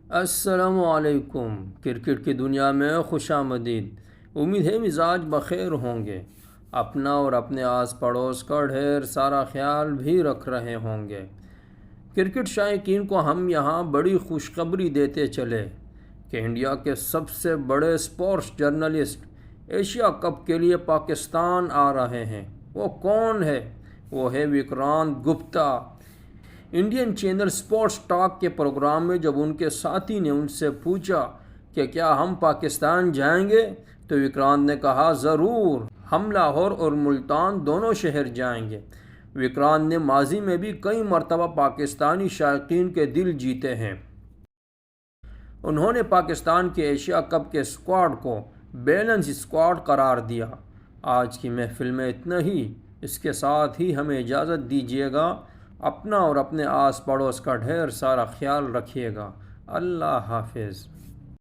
السلام علیکم۔ کرکٹ کی دنیا میں خوش آمدید۔ امید ہے مزاج بخیر ہوں گے، اپنا اور اپنے آس پڑوس کا ڈھیر سارا خیال بھی رکھ رہے ہوں گے۔ کرکٹ شائقین کو ہم یہاں بڑی خوشخبری دیتے چلے کہ انڈیا کے سب سے بڑے سپورٹس جرنلسٹ ایشیا کپ کے لیے پاکستان آ رہے ہیں۔ وہ کون ہے؟ وہ ہے Vikrant Gupta. Indian channel sports talk کے پروگرام میں جب ان کے ساتھی نے ان سے پوچھا کہ کیا ہم پاکستان جائیں گے تو وکرانت نے کہا ضرور، ہم لاہور اور ملتان دونوں شہر جائیں گے۔ وکرانت نے ماضی میں بھی کئی مرتبہ پاکستانی شائقین کے دل جیتے ہیں۔ انہوں نے پاکستان کے ایشیا کپ کے اسکواڈ کو بیلنس اسکواڈ قرار دیا۔ آج کی محفل میں اتنا ہی۔ اس کے ساتھ ہی ہمیں اجازت دیجیے گا۔ اپنا اور اپنے آس پڑوس کا ڈھیر سارا خیال رکھیے گا۔ اللہ حافظ۔